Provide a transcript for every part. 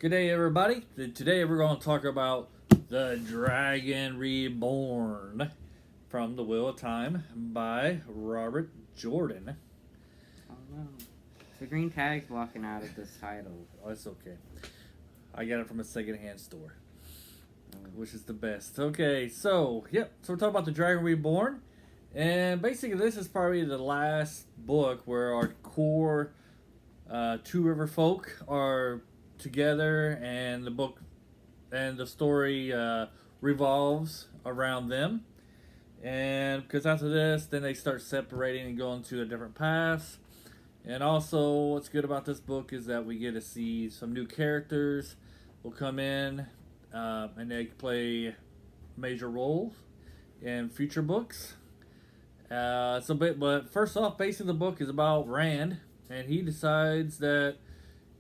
Good day, everybody. Today we're going to talk about the Dragon Reborn from The Wheel of Time by Robert Jordan. Oh no. The green tag's walking out of this title. Oh, it's okay. I got it from a secondhand store, which is the best. Okay, so we're talking about the Dragon Reborn, and basically this is probably the last book where our core Two River folk are together, and the story revolves around them. And because after this, then they start separating and going to a different paths. And also, what's good about this book is that we get to see some new characters will come in, and they play major roles in future books. But first off, basically the book is about Rand, and he decides that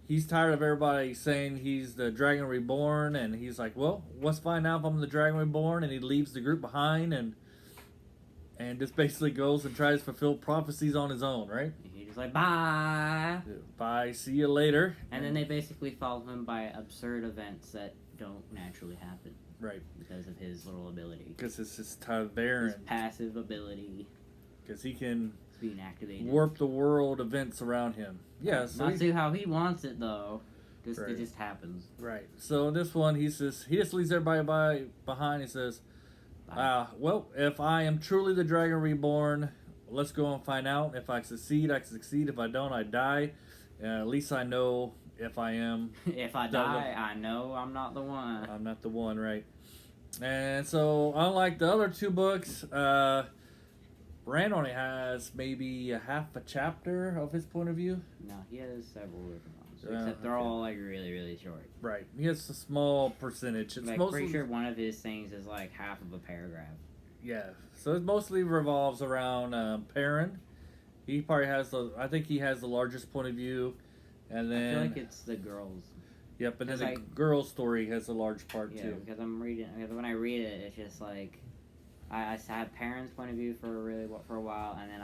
he's tired of everybody saying he's the Dragon Reborn, and he's like, well, let's find out if I'm the Dragon Reborn, and he leaves the group behind, and just basically goes and tries to fulfill prophecies on his own, right? He's just like, bye! Bye, see you later. And then they basically follow him by absurd events that don't naturally happen. Right. Because of his little ability. Because it's his Tyverin. His passive ability. Because he can being activated. Warp the world events around him. Yeah, so not to how he wants it though. Right. It just happens. Right. So this one, he just leaves everybody behind. He says, well, if I am truly the Dragon Reborn, let's go and find out. If I succeed, I succeed. If I don't, I die. At least I know if I am. If I die, I know I'm not the one. I'm not the one, right? And so, unlike the other two books, Rand only has maybe a half a chapter of his point of view. No, he has several different ones. Except they're all like really, really short. Right. He has a small percentage. It's like, pretty sure one of his things is like half of a paragraph. Yeah. So it mostly revolves around Perrin. He probably has I think he has the largest point of view. And then I feel like it's the girls. Yep, but then the girl story has a large part too. Yeah, because when I read it, it's just like I had Perrin's point of view for a while, and then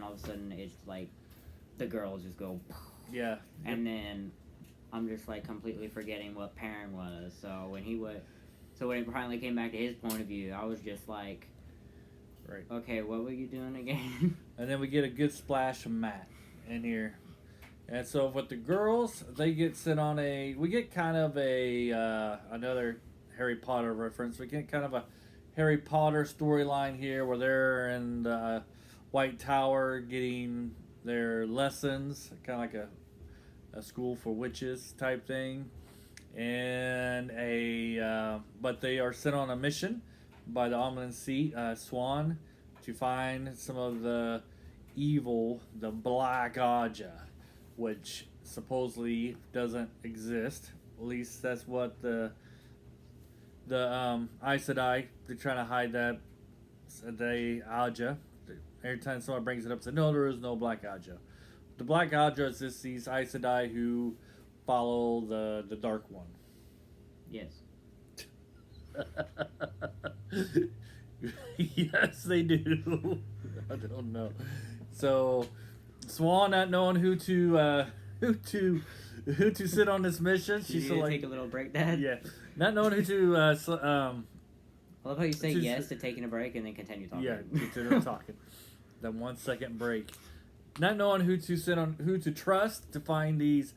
all of a sudden it's like the girls just go. Yeah. And then I'm just like completely forgetting what Perrin was. So when it finally came back to his point of view, I was just like, right. Okay, what were you doing again? And then we get a good splash of Matt in here. And so with the girls, they get sent on we get kind of another Harry Potter reference. We get kind of a Harry Potter storyline here where they're in the White Tower getting their lessons, kind of like a school for witches type thing. And but they are sent on a mission by the Omlin seat, Swan, to find some of the evil, the Black Aja, which supposedly doesn't exist. At least that's what the Aes Sedai, they're trying to hide that. The Aja. Every time someone brings it up, say, no, there is no Black Aja. The Black Aja is just these Aes Sedai who follow the Dark One. Yes. Yes, they do. I don't know. So, Swan, not knowing who to sit on this mission, she's like, take a little break, Dad. Yeah, not knowing who to. I love how you say yes to taking a break and then continue talking. Yeah, continue talking. That 1 second break. Not knowing who to trust to find these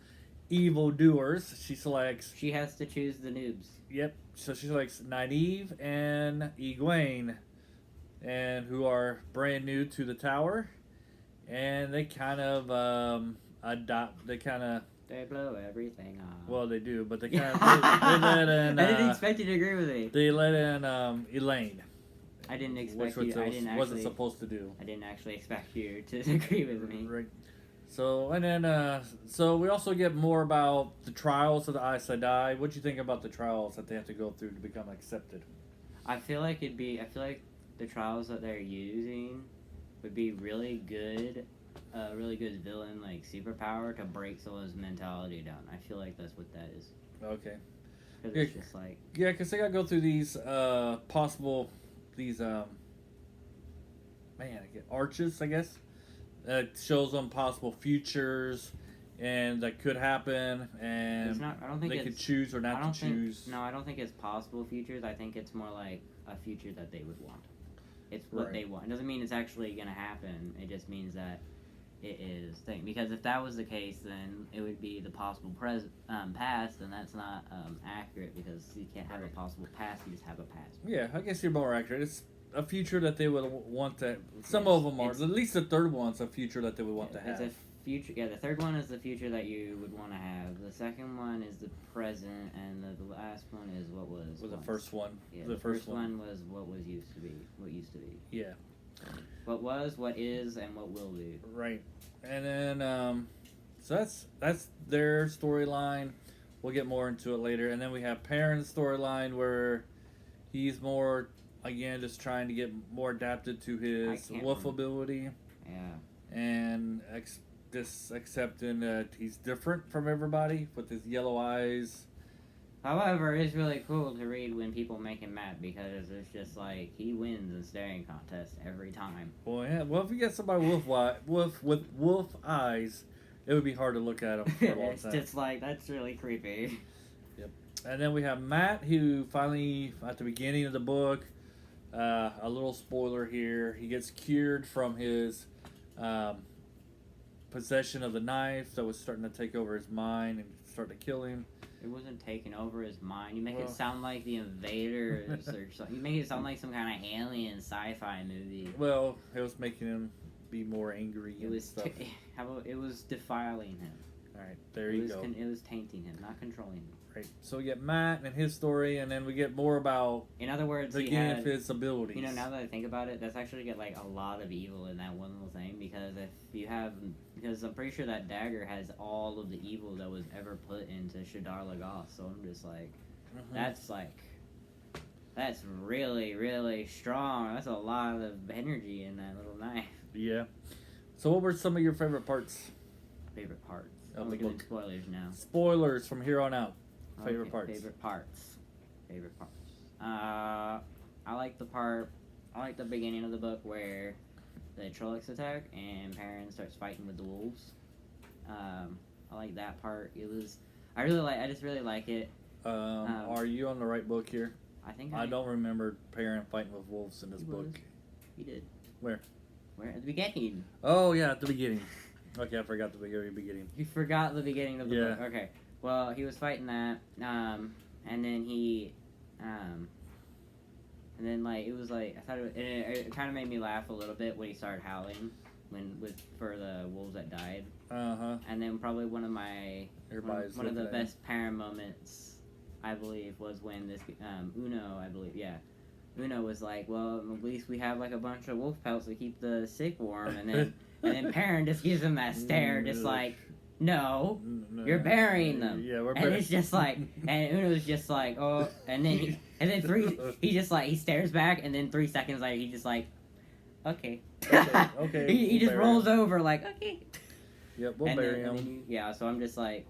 evil doers, she selects. She has to choose the noobs. Yep. So she selects Nynaeve and Egwene, and who are brand new to the tower, and they kind of They blow everything off. Well, they do, but they kind of they let in. I didn't expect you to agree with me. They let in Elaine. I didn't expect wasn't supposed to do. I didn't actually expect you to agree with me. Right. So and then so we also get more about the trials of the Aes Sedai. What do you think about the trials that they have to go through to become accepted? I feel like the trials that they're using would be really good villain like superpower to break someone's mentality down. I feel like that's what that is. Okay. Because it's just like because they gotta go through these arches, I guess. That shows them possible futures and that could happen, and It's not. I don't think they it's, could choose or I not don't to think, choose. No, I don't think it's possible futures. I think it's more like a future that they would want. It's what Right. they want. It doesn't mean it's actually gonna happen. It just means that it is thing. Because if that was the case, then it would be the possible past, and that's not accurate because you can't have a possible past. You just have a past. Yeah, I guess you're more accurate. It's a future that they would want to. Some Yes, of them are. At least the third one's a future that they would want to It's have. a future. Yeah, the third one is the future that you would want to have. The second one is the present, and the last one is what was. Was the once. first one? Yeah, the first one. was what was used to be. What used to be. Yeah. What was, what is, and what will be. Right, and then so that's their storyline. We'll get more into it later, and then we have Perrin's storyline where he's more again just trying to get more adapted to his wolf ability. Yeah. And just accepting that he's different from everybody with his yellow eyes. However, it's really cool to read when people make him mad because it's just like he wins in staring contests every time. Well, yeah. Well, if you get somebody with wolf eyes, it would be hard to look at him for a long It's time. just like, that's really creepy. Yep. And then we have Matt, who finally, at the beginning of the book, a little spoiler here, he gets cured from his possession of the knife that was starting to take over his mind and start to kill him. It wasn't taking over his mind. You make it sound like the Invaders or something. You make it sound like some kind of alien sci-fi movie. Well, it was making him be more angry and stuff. It was defiling him. All right, there you go. It was tainting him, not controlling him. Right. So we get Matt and his story, and then we get more about In other words, the beginning of his abilities. You know, now that I think about it, that's actually got like a lot of evil in that one little thing because I'm pretty sure that dagger has all of the evil that was ever put into Shadar Lagos. So I'm just like, that's really, really strong. That's a lot of energy in that little knife. Yeah. So what were some of your favorite parts? Favorite parts. Of We're the getting book. spoilers now. Spoilers from here on out. Favorite parts. Favorite parts. Favorite parts. I like the beginning of the book where the Trollocs attack and Perrin starts fighting with the wolves. I like that part. I just really like it. Are you on the right book here? I think I don't remember Perrin fighting with wolves in this book. He did. Where? Where? At the beginning. Oh, yeah, at the beginning. Okay, I forgot the very beginning. You forgot the beginning of the Yeah. book. Okay. Well, he was fighting that, and then and then like it was like I thought it kind of made me laugh a little bit when he started howling for the wolves that died. And then probably one of the best Perrin moments, I believe, was when this Uno, I believe, yeah. Uno was like, well, at least we have like a bunch of wolf pelts to keep the sick warm, and then Perrin just gives him that stare, just like, no, you're burying them. Yeah, we're and it's just like, and Uno's just like, oh, and then he stares back, and then 3 seconds later, he just like, okay. Okay. he just rolls over like, okay. Yep, we'll bury him. So I'm just like,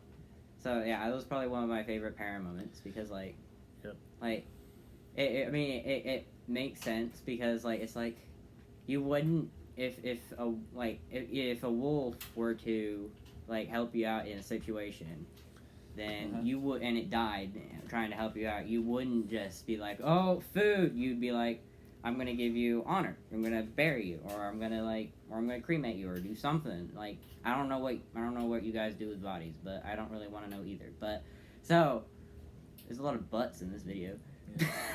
that was probably one of my favorite Perrin moments because like, like, it makes sense because like it's like, you wouldn't if a wolf were to like help you out in a situation, then you would, and it died trying to help you out, you wouldn't just be like, oh, food. You'd be like, I'm gonna give you honor. I'm gonna bury you, or I'm gonna cremate you, or do something. Like I don't know what you guys do with bodies, but I don't really want to know either. But so there's a lot of butts in this video.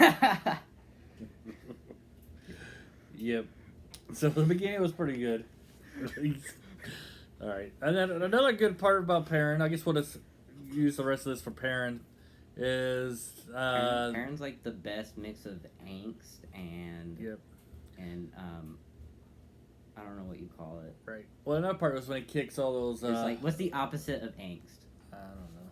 Yeah. Yep. So the beginning was pretty good. All right, and then another good part about Perrin, I guess we'll just use the rest of this for Perrin, is Perrin's like the best mix of angst and I don't know what you call it. Right. Well, another part was when he kicks all those. It's like, what's the opposite of angst? I don't know.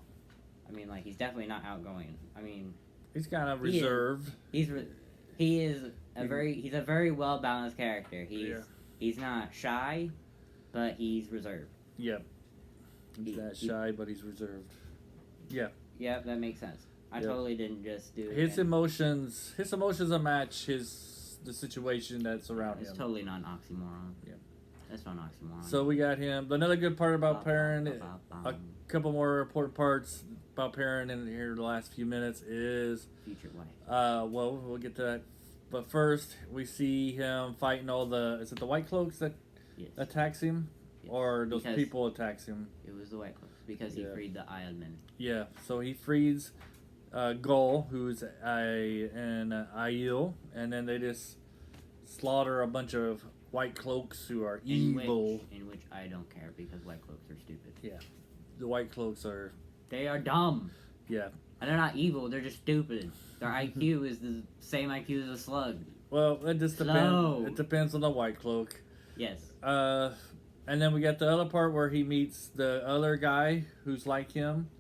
I mean, like, he's definitely not outgoing. I mean, he's kind of reserved. He's a very well balanced character. He's not shy, but he's reserved. Yep. He's not shy, but he's reserved. Yeah. Yep, that makes sense. I totally didn't just do his emotions. His emotions match the situation that's around him. It's totally not an oxymoron. Yeah. That's not an oxymoron. So we got him. Another good part about Perrin, a couple more important parts about Perrin in here the last few minutes is... Future wife. Well, we'll get to that. But first, we see him fighting all the... Is it the White Cloaks that attacks him? Yes. Or those people attacks him? It was the White Cloaks, because he freed the Ironman. Yeah, so he frees Gull, who's an Aiel, and then they just slaughter a bunch of White Cloaks who are evil. In which I don't care, because White Cloaks are stupid. Yeah, the White Cloaks are... They are dumb. Yeah. And they're not evil, they're just stupid. Their IQ is the same IQ as a slug. Well, it just depends. It depends on the White Cloak. Yes. And then we got the other part where he meets the other guy who's like him.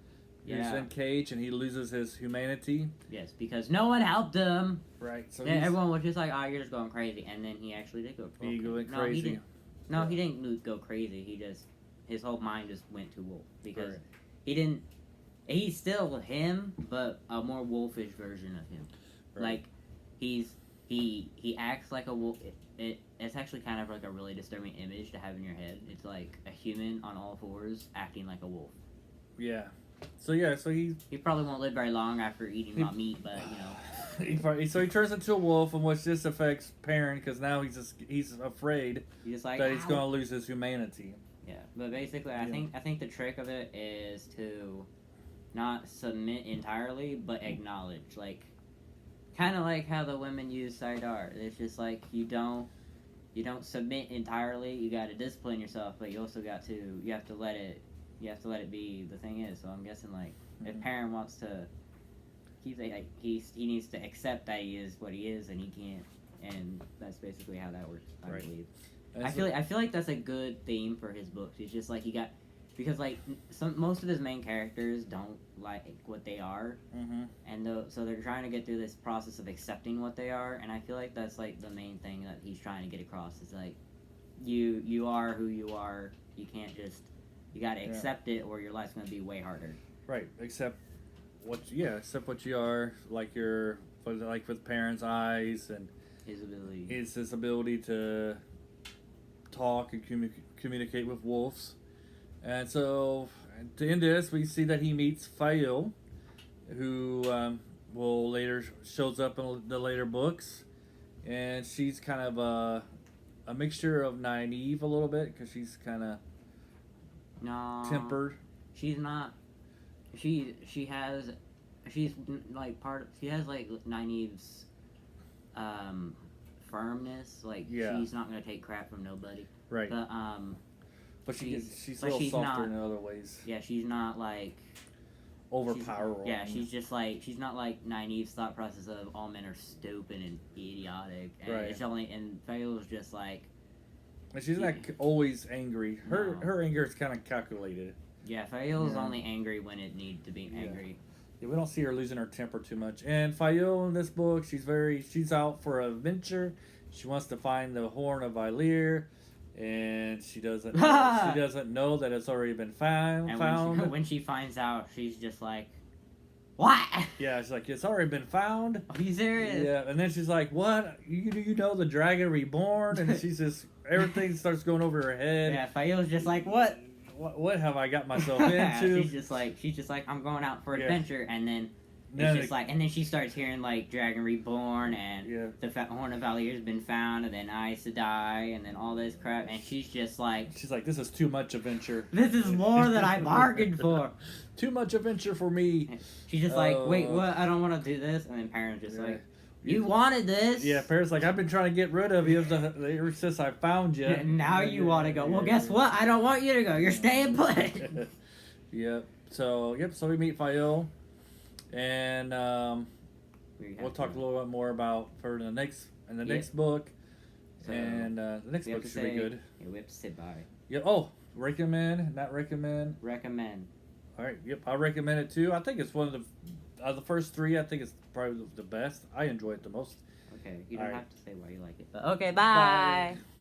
He's in Cage, and he loses his humanity. Yes, because no one helped him. Right. So everyone was just like, "Oh, you're just going crazy," and then he actually did go crazy. He went crazy. He didn't go crazy. He just his whole mind just went to wolf because he didn't. He's still him, but a more wolfish version of him. Right. Like he acts like a wolf. It's actually kind of like a really disturbing image to have in your head. It's like a human on all fours acting like a wolf. Yeah. So he probably won't live very long after eating raw meat, but you know. he turns into a wolf, and which just affects Perrin because now he's afraid that he's going to lose his humanity. Yeah, but basically, I think the trick of it is to not submit entirely, but acknowledge, like, kind of like how the women use Saidar. It's just like you don't submit entirely. You got to discipline yourself, but you also you have to let it be. The thing is, so I'm guessing like if Perrin wants to, he needs to accept that he is what he is, and he can't, and that's basically how that works. I believe. I feel like that's a good theme for his books. It's just like because like most of his main characters don't like what they are, and so they're trying to get through this process of accepting what they are, and I feel like that's like the main thing that he's trying to get across is like you are who you are. You can't just you got to accept it, or your life's gonna be way harder. Right. Accept what you are, like with Perrin's eyes and his ability to talk and communicate with wolves. And so, to end this, we see that he meets Fael, who will later shows up in the later books, and she's kind of a mixture of naive a little bit because she's kind of tempered. She's not. She has like Nynaeve's firmness. Like she's not gonna take crap from nobody. Right. But she's a little softer in other ways. Yeah, she's not like overpowering. She's just like she's not like Nynaeve's thought process of all men are stupid and idiotic. And it's only and Fael's just like. And she's not always angry. Her anger is kind of calculated. Yeah, Fael's only angry when it needs to be angry. Yeah, we don't see her losing her temper too much. And Fael in this book, she's out for an adventure. She wants to find the Horn of Valir. And she doesn't know that it's already been found. And when she finds out, she's just like, "What?" Yeah, she's like, "It's already been found." Are you serious? Yeah, and then she's like, "What? You know the Dragon Reborn?" And she's just everything starts going over her head. Yeah, Fael's just like, "What? What have I got myself into?" she's just like, "I'm going out for adventure," and then. It's just like, and then she starts hearing like Dragon Reborn and the Horn of Valir has been found, and then Aes Sedai, and then all this crap, and she's like, "This is too much adventure. This is more than I bargained for. Too much adventure for me." She's just like, "Wait, what? I don't want to do this." And then Perrin's just like, "You wanted this." Yeah, Perrin's like, "I've been trying to get rid of you ever since I found you. And now you want to go. Well, guess what? I don't want you to go. You're staying put." Yep. So we meet Fael. And we'll talk a little bit more about her in the next book. So, and the next book should be good. Yeah, we have to say bye. Yeah. Oh, recommend, not recommend. Recommend. All right. Yep. I recommend it too. I think it's one of the first three. I think it's probably the best. I enjoy it the most. Okay. You don't have to say why you like it. But okay. Bye.